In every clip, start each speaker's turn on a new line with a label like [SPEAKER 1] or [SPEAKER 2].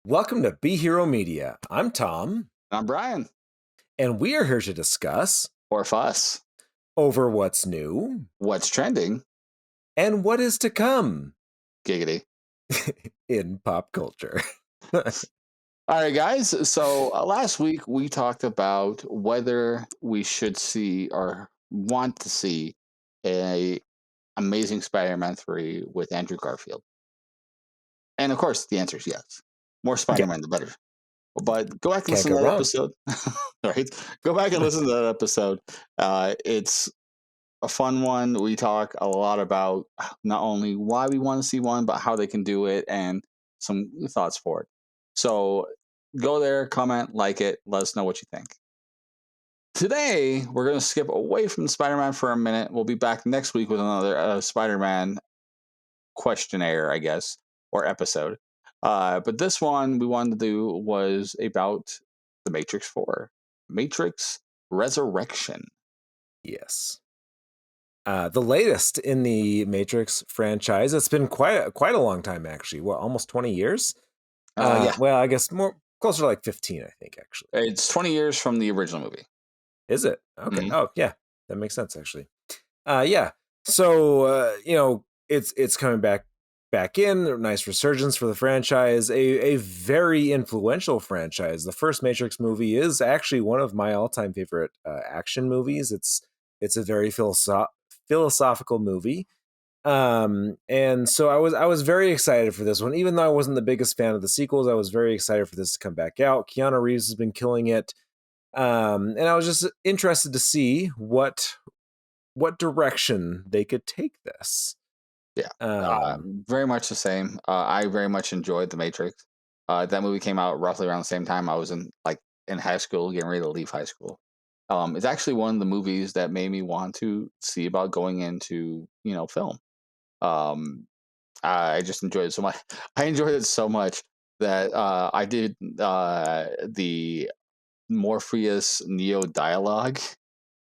[SPEAKER 1] Welcome to Be Hero Media. I'm Tom,
[SPEAKER 2] I'm Brian.
[SPEAKER 1] and we are here to discuss
[SPEAKER 2] Or Fuss.
[SPEAKER 1] over what's new
[SPEAKER 2] What's trending?
[SPEAKER 1] and what is to come
[SPEAKER 2] Giggity.
[SPEAKER 1] in pop culture.
[SPEAKER 2] All right, guys. So last week we talked about whether we should see or want to see a Amazing Spider-Man 3 with Andrew Garfield. And of course, the answer is yes. More Spider-Man, the better. But go back and
[SPEAKER 1] Can't
[SPEAKER 2] listen
[SPEAKER 1] go
[SPEAKER 2] to that
[SPEAKER 1] wrong.
[SPEAKER 2] episode. Right? Go back and listen to that episode. It's a fun one. We talk a lot about not only why we want to see one, but how they can do it and some thoughts for it. So go there, comment, like it, let us know what you think. Today, we're going to skip away from Spider-Man for a minute. We'll be back next week with another Spider-Man questionnaire, I guess, or episode. But this one we wanted to do was about The Matrix 4. Matrix Resurrection.
[SPEAKER 1] Yes. The latest in the Matrix franchise. It's been quite a long time, actually. What, almost 20 years?
[SPEAKER 2] Yeah.
[SPEAKER 1] Well, I guess more closer to like 15, I think, actually.
[SPEAKER 2] It's 20 years from the original movie.
[SPEAKER 1] Is it? Okay.
[SPEAKER 2] Mhm.
[SPEAKER 1] Oh, yeah. That makes sense, actually. Yeah. So, it's coming back in. Nice resurgence for the franchise. A very influential franchise. The first Matrix movie is actually one of my all-time favorite action movies. It's a very philosophical movie. And so I was very excited for this one. Even though I wasn't the biggest fan of the sequels, I was very excited for this to come back out. Keanu Reeves has been killing it. And I was just interested to see what direction they could take this.
[SPEAKER 2] Yeah, very much the same. I very much enjoyed The Matrix. That movie came out roughly around the same time I was in high school, getting ready to leave high school. It's actually one of the movies that made me want to see about going into film. Um, I just enjoyed it so much. I enjoyed it so much that I did the Morpheus Neo dialogue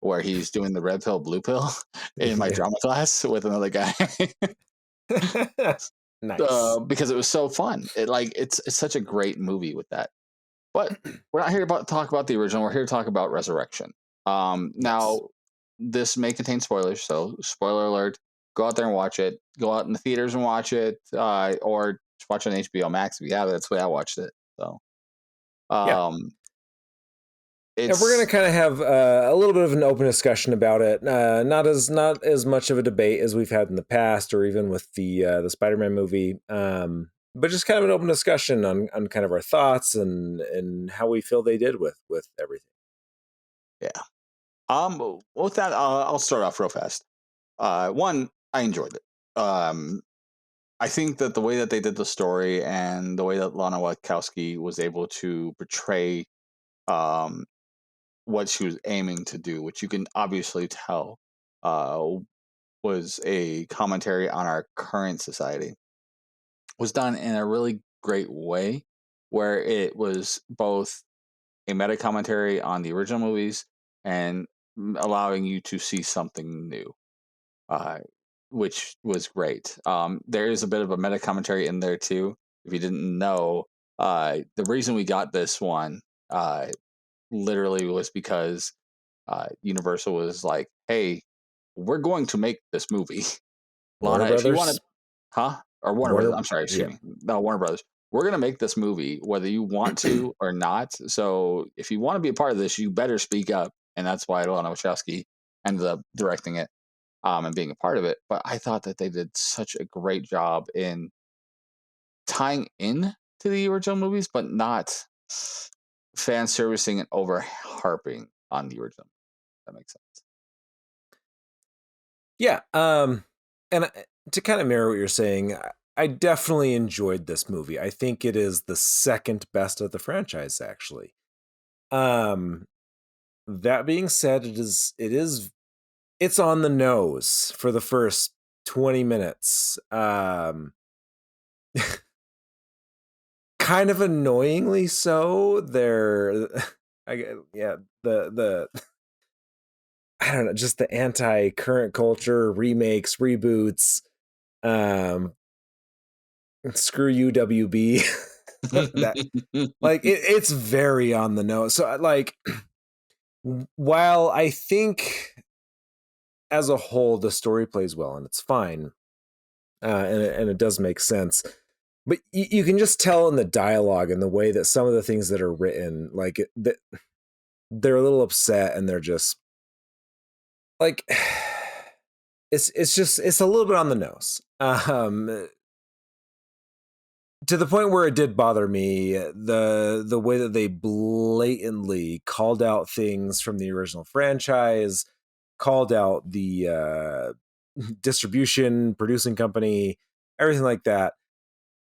[SPEAKER 2] where he's doing the red pill, blue pill in my drama class with another guy.
[SPEAKER 1] Nice.
[SPEAKER 2] Because it was so fun. It's such a great movie with that. But we're not here to talk about the original. We're here to talk about Resurrection. Now, this may contain spoilers, so spoiler alert. Go out there and watch it. Go out in the theaters and watch it, or watch it on HBO Max if you have it. That's the way I watched it. So,
[SPEAKER 1] Yeah.
[SPEAKER 2] um,
[SPEAKER 1] And we're going to kind of have a little bit of an open discussion about it. Not as much of a debate as we've had in the past, or even with the Spider-Man movie. But just kind of an open discussion on kind of our thoughts and how we feel they did with everything.
[SPEAKER 2] Yeah. With that, I'll start off real fast. One, I enjoyed it. I think that the way that they did the story and the way that Lana Wachowski was able to portray um, what she was aiming to do, which you can obviously tell was a commentary on our current society, was done in a really great way, where it was both a meta commentary on the original movies and allowing you to see something new, uh, which was great. There is a bit of a meta commentary in there too. If you didn't know, the reason we got this one literally was because Universal was like, "Hey, we're going to make this movie,
[SPEAKER 1] Warner
[SPEAKER 2] Lana. If you want to,
[SPEAKER 1] Brothers?
[SPEAKER 2] huh? Or Warner Brothers? I'm sorry, excuse me. No, Warner Brothers. We're going to make this movie whether you want to or not. So if you want to be a part of this, you better speak up." And that's why Lana Wachowski ended up directing it and being a part of it. But I thought that they did such a great job in tying in to the original movies, but not fan servicing and over harping on the original. That makes sense.
[SPEAKER 1] Yeah. And to kind of mirror what you're saying, I definitely enjoyed this movie. I think it is the second best of the franchise, actually. That being said, it's on the nose for the first 20 minutes. Kind of annoyingly so. The I don't know, just the anti-current culture, remakes, reboots. Screw you, WB. that like it's very on the nose. So like while I think as a whole the story plays well and it's fine, and it does make sense, but you can just tell in the dialogue and the way that some of the things that are written, like that they're a little upset and they're just like it's a little bit on the nose. To the point where it did bother me, the way that they blatantly called out things from the original franchise, called out the distribution, producing company, everything like that.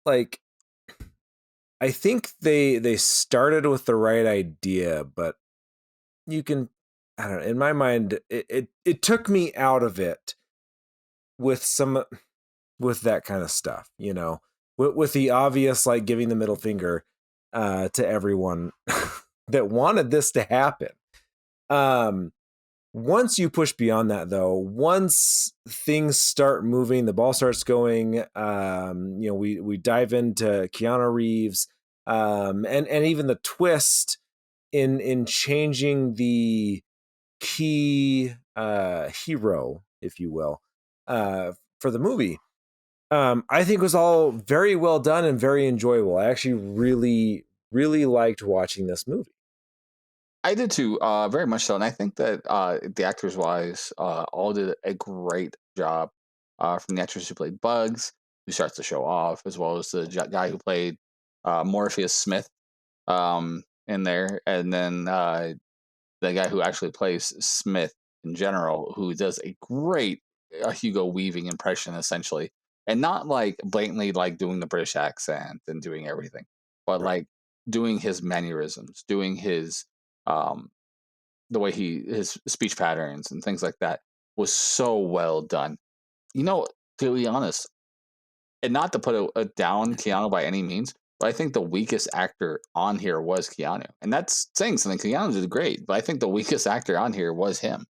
[SPEAKER 1] Like, I think they started with the right idea, but you can, I don't know. In my mind, it took me out of it with that kind of stuff, with the obvious, like giving the middle finger to everyone that wanted this to happen. Once you push beyond that, though, once things start moving, the ball starts going. We dive into Keanu Reeves, and even the twist in changing the key hero, if you will, for the movie. I think was all very well done and very enjoyable. I actually really, really liked watching this movie.
[SPEAKER 2] I did too, very much so, and I think that the actors wise, all did a great job. From the actress who played Bugs, who starts the show off, as well as the guy who played Morpheus Smith in there, and then the guy who actually plays Smith in general, who does a great Hugo Weaving impression, essentially, and not like blatantly like doing the British accent and doing everything, but
[SPEAKER 1] Right.
[SPEAKER 2] like doing his mannerisms, doing his um, the way his speech patterns and things like that was so well done. You know, to be honest, and not to put a down Keanu by any means, but I think the weakest actor on here was Keanu, and that's saying something. Keanu did great, but I think the weakest actor on here was him.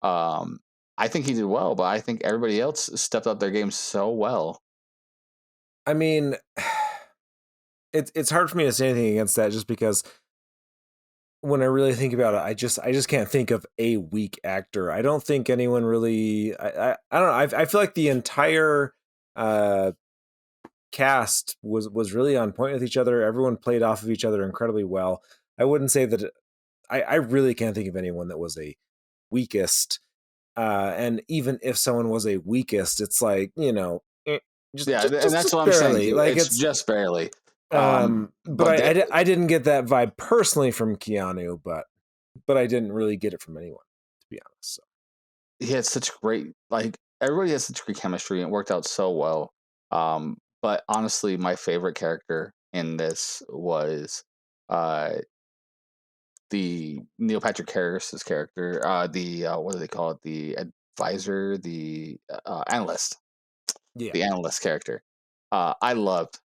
[SPEAKER 2] Um, I think he did well, but I think everybody else stepped up their game so well.
[SPEAKER 1] I mean, it's hard for me to say anything against that, just because when I really think about it, I just can't think of a weak actor. I don't think anyone really. I don't know. I feel like the entire uh, cast was really on point with each other. Everyone played off of each other incredibly well. I wouldn't say that. I really can't think of anyone that was a weakest. And even if someone was a weakest, it's like,
[SPEAKER 2] Yeah, and that's
[SPEAKER 1] just
[SPEAKER 2] what I'm saying
[SPEAKER 1] barely.
[SPEAKER 2] too.
[SPEAKER 1] Like
[SPEAKER 2] it's
[SPEAKER 1] it's
[SPEAKER 2] just barely.
[SPEAKER 1] but
[SPEAKER 2] But
[SPEAKER 1] I didn't get that vibe personally from Keanu, but I didn't really get it from anyone, to be honest. So.
[SPEAKER 2] he had such great like everybody has such great chemistry and it worked out so well. But honestly, my favorite character in this was uh the Neil Patrick Harris's character, the what do they call it? The advisor, the analyst,
[SPEAKER 1] Yeah.
[SPEAKER 2] the analyst character. I loved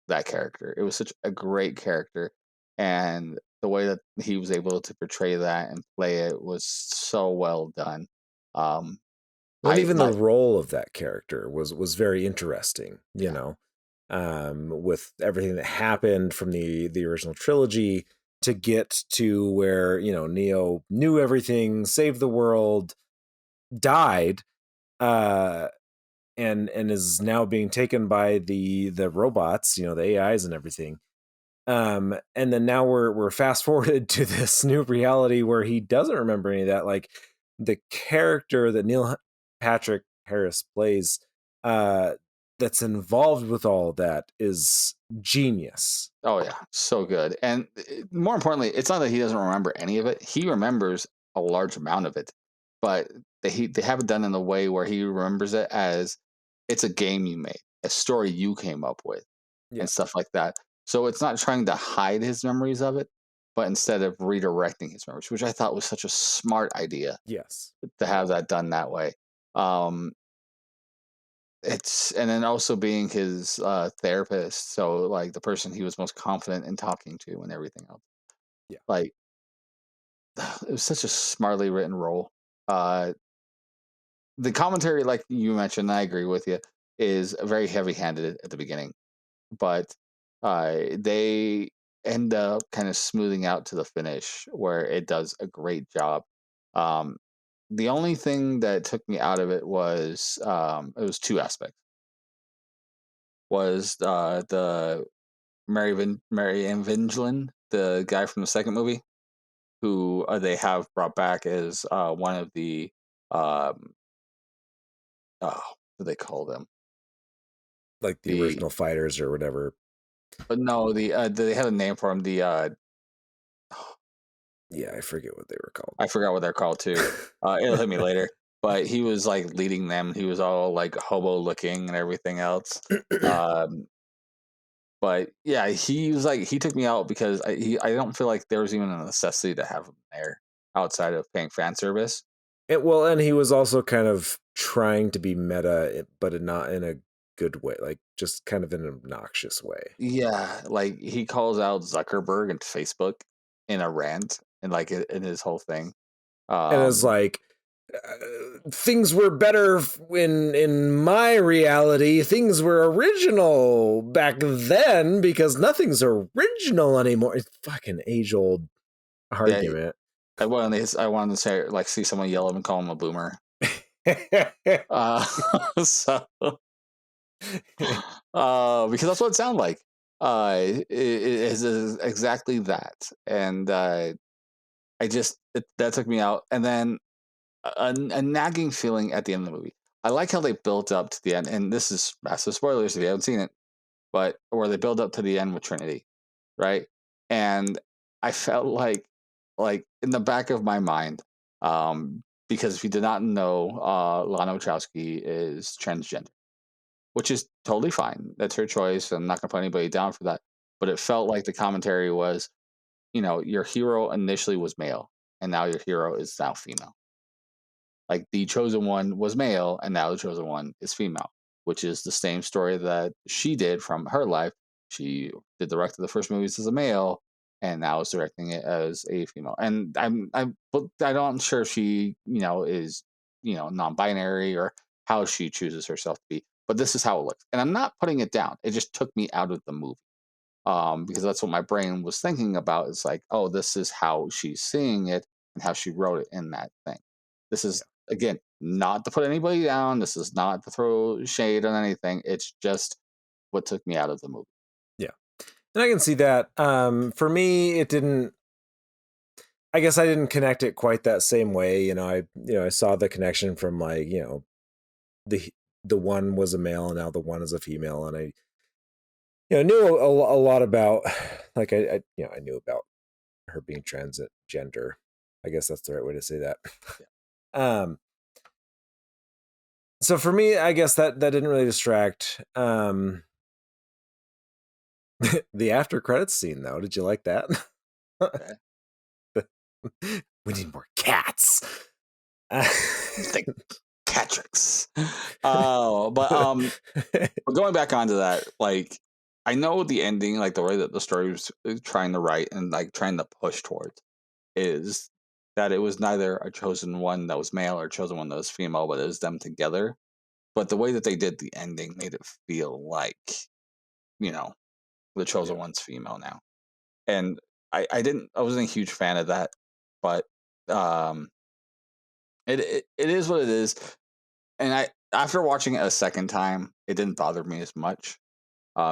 [SPEAKER 2] that character. It was such a great character, and the way that he was able to portray that and play it was so well done. Um,
[SPEAKER 1] Well, and
[SPEAKER 2] I
[SPEAKER 1] even the
[SPEAKER 2] like,
[SPEAKER 1] role of that character was very interesting,
[SPEAKER 2] yeah,
[SPEAKER 1] with everything that happened from the original trilogy to get to where, Neo knew everything, saved the world, died, uh, and is now being taken by the robots, the AIs and everything. And then now we're fast forwarded to this new reality where he doesn't remember any of that. Like the character that Neil Patrick Harris plays, uh, that's involved with all of that is genius.
[SPEAKER 2] oh yeah, so good. And more importantly, it's not that he doesn't remember any of it. He remembers a large amount of it, but they have it done in a way where he remembers it as it's a game you made, a story you came up with,
[SPEAKER 1] Yeah.
[SPEAKER 2] and stuff like that. So it's not trying to hide his memories of it, but instead of redirecting his memories, which I thought was such a smart idea
[SPEAKER 1] Yes.
[SPEAKER 2] to have that done that way. Um, it's and then also being his therapist, so like the person he was most confident in talking to and everything else.
[SPEAKER 1] Yeah.
[SPEAKER 2] Like it was such a smartly written role. Uh, the commentary, like you mentioned, I agree with you, is very heavy handed at the beginning, but They end up kind of smoothing out to the finish where it does a great job. Um, the only thing that took me out of it was it was two aspects. Was the Mary Ann Vingeland, the guy from the second movie, who they have brought back as one of the um, what do they call them?
[SPEAKER 1] Like the
[SPEAKER 2] The
[SPEAKER 1] original fighters or whatever.
[SPEAKER 2] no, they had a name for him.
[SPEAKER 1] Yeah, I forget what they were called.
[SPEAKER 2] I forgot what they're called too. It'll hit me later. But he was like leading them. He was all like hobo looking and everything else. Um, but yeah, he was like he took me out because I don't feel like there was even a necessity to have him there outside of paying fan service.
[SPEAKER 1] Well, and he was also kind of trying to be meta, but not in a good way, like just kind of in an obnoxious way.
[SPEAKER 2] Yeah, like he calls out Zuckerberg and Facebook in a rant and like in his whole thing.
[SPEAKER 1] And it's
[SPEAKER 2] Um,
[SPEAKER 1] like things were better in my reality. Things were original back then because nothing's original anymore. It's fucking age old
[SPEAKER 2] yeah,
[SPEAKER 1] argument.
[SPEAKER 2] I wanted to say like see someone yell at him and call him a boomer. Uh, so because that's what it sounded like. It is exactly that, and that took me out, and then a nagging feeling at the end of the movie. I like how they built up to the end, and this is massive spoilers if you haven't seen it, but where they build up to the end with Trinity, right? And I felt like in the back of my mind, because if you did not know, Lana Wachowski is transgender, which is totally fine. That's her choice. I'm not going to put anybody down for that. But it felt like the commentary was, your hero initially was male, and now your hero is now female. Like the chosen one was male, and now the chosen one is female, which is the same story that she did from her life. She did the rest of the first movies as a male, and now is directing it as a female. And but I'm sure if she, is, non-binary or how she chooses herself to be. But this is how it looks, and I'm not putting it down. It just took me out of the movie, because that's what my brain was thinking about. It's like, oh, this is how she's seeing it and how she wrote it in that thing. This is again not to put anybody down. This is not to throw shade on anything. It's just what took me out of the movie.
[SPEAKER 1] Yeah, and I can see that. For me, it didn't. I guess I didn't connect it quite that same way. I saw the connection from like the one was a male and now the one is a female, and I knew a lot about like I knew about her being transgender. I guess that's the right way to say that. um so for me, I guess that didn't really distract. The after credits scene though, did you like that?
[SPEAKER 2] Okay.
[SPEAKER 1] We need more cats.
[SPEAKER 2] Like Catrix. But going back onto that, like I know the ending, like the way that the story was trying to write and like trying to push towards is that it was neither a chosen one that was male or a chosen one that was female, but it was them together. But the way that they did the ending made it feel like, the chosen
[SPEAKER 1] Yeah.
[SPEAKER 2] one's female now. And I wasn't a huge fan of that, but um it is what it is. And after watching it a second time, it didn't bother me as much,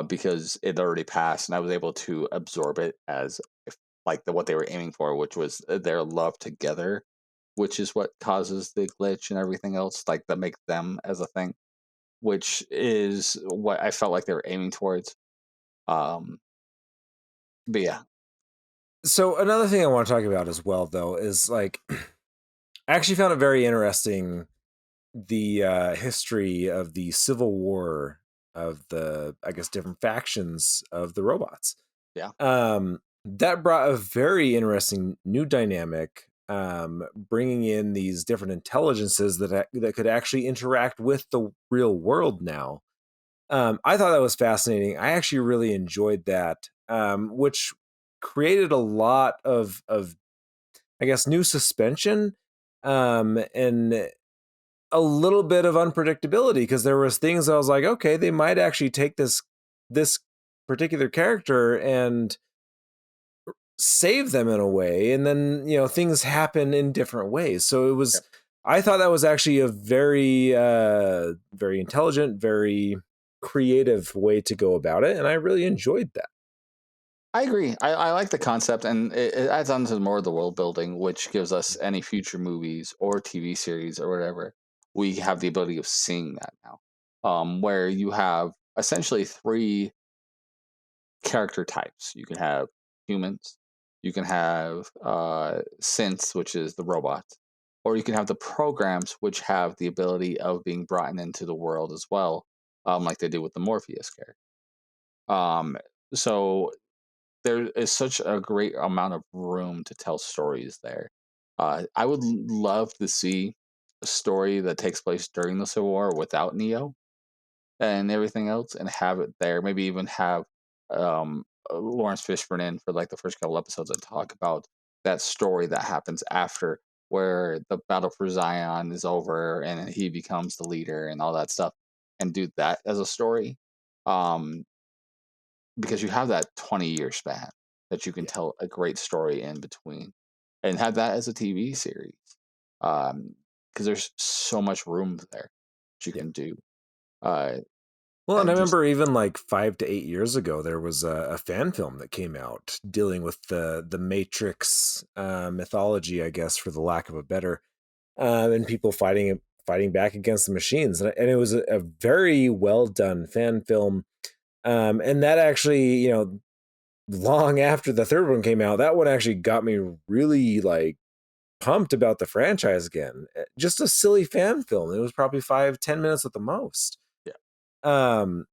[SPEAKER 2] because it already passed, and I was able to absorb it as if like what they were aiming for, which was their love together, which is what causes the glitch and everything else, like that makes them as a thing, which is what I felt like they were aiming towards. Um, but yeah,
[SPEAKER 1] So another thing I want to talk about as well, though, is like I actually found it very interesting the history of the civil war of the, I guess, different factions of the robots.
[SPEAKER 2] yeah,
[SPEAKER 1] That brought a very interesting new dynamic, bringing in these different intelligences that could actually interact with the real world now. I thought that was fascinating. I actually really enjoyed that, which created a lot of I guess new suspension, and a little bit of unpredictability, because there was things I was like, okay, they might actually take this particular character and save them in a way, and then things happen in different ways. So it was, I thought that was actually a very very intelligent, very creative way to go about it, and I really enjoyed that.
[SPEAKER 2] I agree. I like the concept, and it adds on to more of the world building, which gives us any future movies or TV series or whatever. We have the ability of seeing that now, where you have essentially three character types. You can have humans, you can have synths, which is the robots, or you can have the programs, which have the ability of being brought into the world as well, like they did with the Morpheus character. Um, so there is such a great amount of room to tell stories there. I would love to see a story that takes place during the Civil War without Neo and everything else, and have it there. Maybe even have Lawrence Fishburne in for like the first couple episodes and talk about that story that happens after, where the battle for Zion is over and he becomes the leader and all that stuff, and do that as a story. Um, because you have that 20-year span that you can
[SPEAKER 1] Yeah.
[SPEAKER 2] tell a great story in between, and have that as a TV series. Because there's so much room there that you
[SPEAKER 1] Yeah.
[SPEAKER 2] can do. Uh,
[SPEAKER 1] Well, and I
[SPEAKER 2] and just
[SPEAKER 1] remember even like 5 to 8 years ago, there was a fan film that came out dealing with the Matrix mythology, I guess, for the lack of a better, and people fighting back against the machines, and it was a very well done fan film. And that actually, long after the third one came out, that one actually got me really like pumped about the franchise again. Just a silly fan film. It was probably 5-10 minutes at the most.
[SPEAKER 2] yeah,
[SPEAKER 1] Um,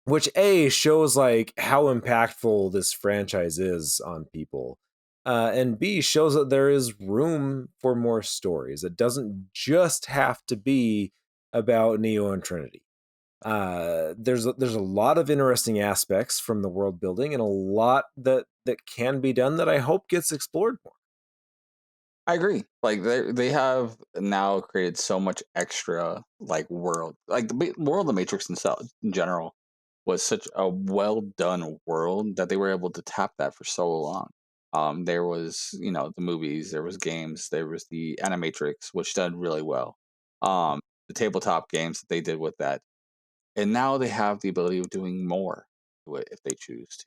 [SPEAKER 1] which A shows like how impactful this franchise is on people. And B shows that there is room for more stories. It doesn't just have to be about Neo and Trinity. There's a lot of interesting aspects from the world building, and a lot that can be done that I hope gets explored more.
[SPEAKER 2] I agree. Like they have now created so much extra like world, like world of the Matrix itself in general was such a well done world that they were able to tap that for so long. There was the movies, there was games, there was the Animatrix, which done really well. The tabletop games that they did with that, and now they have the ability of doing more to it if they choose to,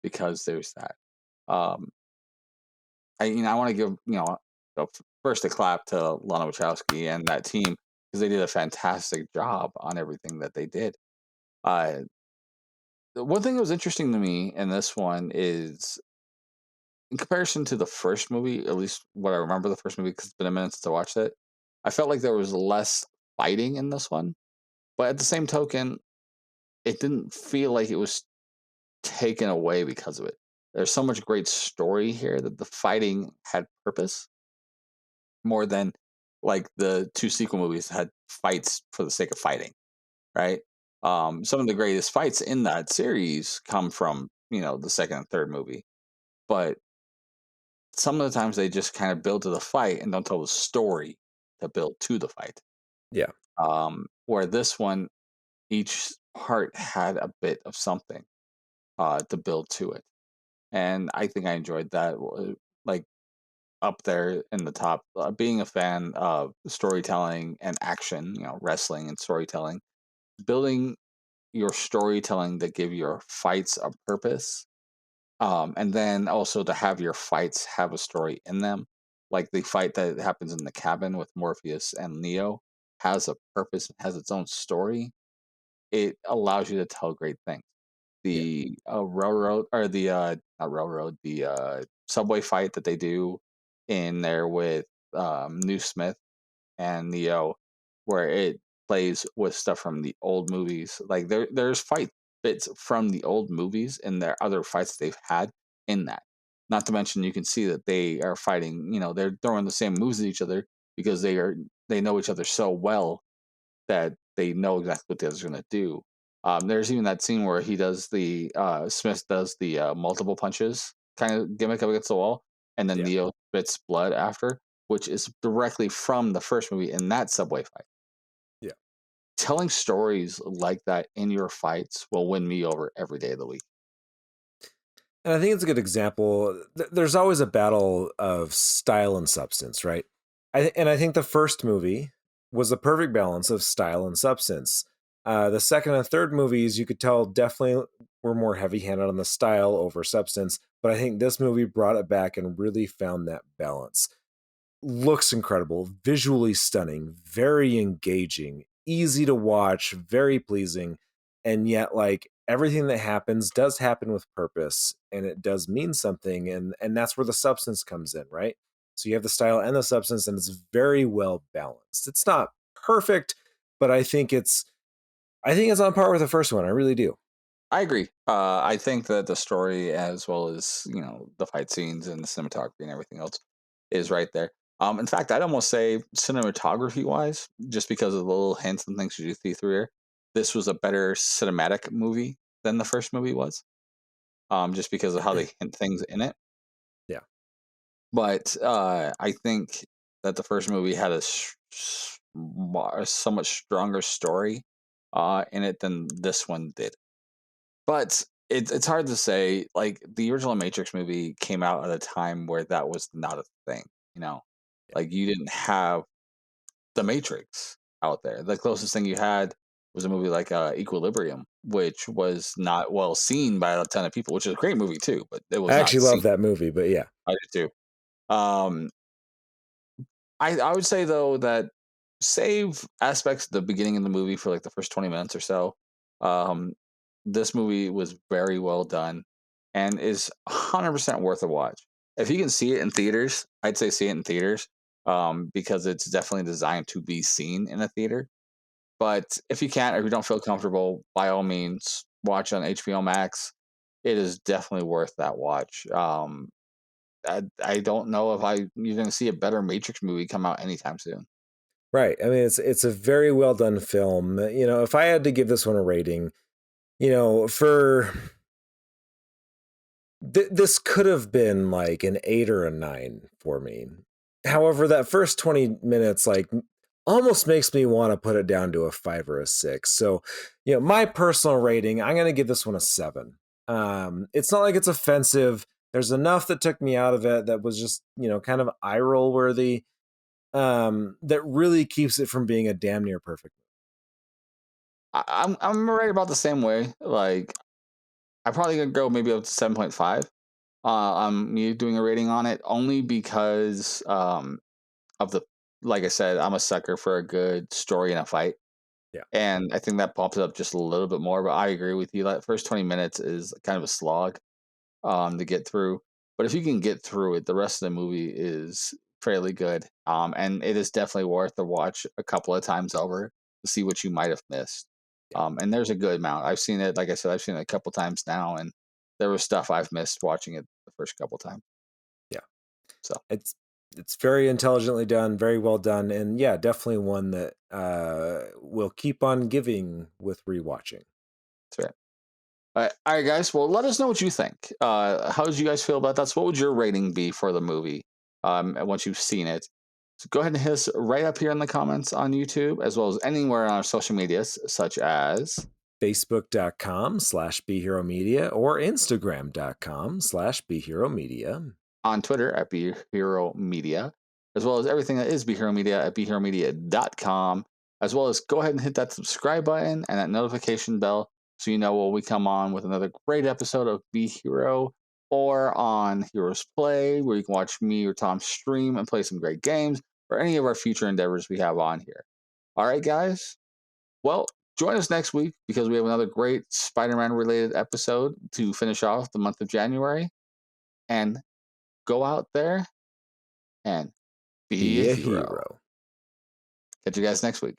[SPEAKER 2] because there's that. Um, I want to give first a clap to Lana Wachowski and that team, because they did a fantastic job on everything that they did. Uh, the one thing that was interesting to me in this one is, in comparison to the first movie, at least what I remember the first movie, because it's been a minute since I watched it, I felt like there was less fighting in this one. But at the same token, it didn't feel like it was taken away because of it. There's so much great story here that the fighting had purpose more than like the two sequel movies had fights for the sake of fighting, right? Some of the greatest fights in that series come from the second and third movie, but some of the times they just kind of build to the fight and don't tell the story to build to the fight.
[SPEAKER 1] Yeah.
[SPEAKER 2] Where this one, each part had a bit of something to build to it, and I think I enjoyed that. Like up there in the top. Being a fan of storytelling and action, wrestling and storytelling, building your storytelling that give your fights a purpose, and then also to have your fights have a story in them. Like the fight that happens in the cabin with Morpheus and Neo has a purpose, has its own story. It allows you to tell great things.
[SPEAKER 1] Yeah.
[SPEAKER 2] The railroad, or the not railroad, the subway fight that they do in there with New Smith and Neo, where it plays with stuff from the old movies. Like there's fight bits from the old movies and their other fights they've had in that. Not to mention, you can see that they are fighting. They're throwing the same moves at each other because they know each other so well that they know exactly what the other's going to do. There's even that scene where he does the Smith does the multiple punches kind of gimmick up against the wall, and then
[SPEAKER 1] Yeah.
[SPEAKER 2] Neo spits blood after, which is directly from the first movie in that subway fight.
[SPEAKER 1] Yeah.
[SPEAKER 2] telling stories like that in your fights will win me over every day of the week.
[SPEAKER 1] And I think it's a good example. There's always a battle of style and substance, right? And I think the first movie was the perfect balance of style and substance. The second and third movies, you could tell, definitely were more heavy-handed on the style over substance. But I think this movie brought it back and really found that balance. Looks incredible, visually stunning, very engaging, easy to watch, very pleasing, and yet like everything that happens does happen with purpose and it does mean something, and that's where the substance comes in, right? So you have the style and the substance and it's very well balanced. It's not perfect, but I think it's on par with the first one. I really do.
[SPEAKER 2] I agree. I think that the story, as well as the fight scenes and the cinematography and everything else, is right there. In fact, I'd almost say cinematography wise, just because of the little hints and things you see through here, this was a better cinematic movie than the first movie was. Just because of how they hint things in it.
[SPEAKER 1] Yeah.
[SPEAKER 2] But I think that the first movie had a so much stronger story in it than this one did. But it's hard to say. Like the original Matrix movie came out at a time where that was not a thing. You know,
[SPEAKER 1] Yeah.
[SPEAKER 2] like you didn't have the Matrix out there. The closest thing you had was a movie like Equilibrium, which was not well seen by a ton of people, which is a great movie too, but it
[SPEAKER 1] I
[SPEAKER 2] was not
[SPEAKER 1] actually
[SPEAKER 2] seen.
[SPEAKER 1] love that movie, but yeah.
[SPEAKER 2] I do too. I would say though that save aspects of the beginning of the movie for like the first 20 minutes or so. Um, this movie was very well done and is 100% worth a watch. If you can see it in theaters, I'd say see it in theaters because it's definitely designed to be seen in a theater. But if you can't, or if you don't feel comfortable, by all means, watch on HBO Max. It is definitely worth that watch. I don't know if you're going to see a better Matrix movie come out anytime soon.
[SPEAKER 1] Right. I mean, it's a very well done film. If I had to give this one a rating, for this could have been like an 8 or a 9 for me. However, that first 20 minutes almost makes me want to put it down to a 5 or a 6. So, my personal rating, I'm going to give this one a 7. It's not like it's offensive. There's enough that took me out of it that was just, kind of eye roll worthy. That really keeps it from being a damn near perfect.
[SPEAKER 2] I'm right about the same way. Like I'm probably gonna go maybe up to 7.5. I'm me doing a rating on it only because of the like I said, I'm a sucker for a good story and a fight.
[SPEAKER 1] Yeah.
[SPEAKER 2] And I think that bumps it up just a little bit more. But I agree with you. That first 20 minutes is kind of a slog to get through. But if you can get through it, the rest of the movie is fairly good. And it is definitely worth the watch a couple of times over to see what you might have missed. And there's a good amount. I've seen it, like I said, I've seen it a couple times now, and there was stuff I've missed watching it the first couple times.
[SPEAKER 1] Yeah.
[SPEAKER 2] So
[SPEAKER 1] It's very intelligently done, very well done, and yeah, definitely one that will keep on giving with rewatching.
[SPEAKER 2] that's right. All right, guys. Well, let us know what you think. How did you guys feel about that? So what would your rating be for the movie once you've seen it? So go ahead and hit us right up here in the comments on YouTube, as well as anywhere on our social medias, such as
[SPEAKER 1] Facebook.com/BeHeroMedia or Instagram.com/BeHeroMedia.
[SPEAKER 2] on Twitter at Be Hero Media, as well as everything that is Be Hero Media at BeHeroMedia.com, as well as go ahead and hit that subscribe button and that notification bell so you know when we come on with another great episode of Be Hero or on Heroes Play, where you can watch me or Tom stream and play some great games or any of our future endeavors we have on here. All right, guys. Well, join us next week because we have another great Spider-Man related episode to finish off the month of January. And go out there and be a
[SPEAKER 1] Be a
[SPEAKER 2] hero.
[SPEAKER 1] hero.
[SPEAKER 2] Catch you guys next week.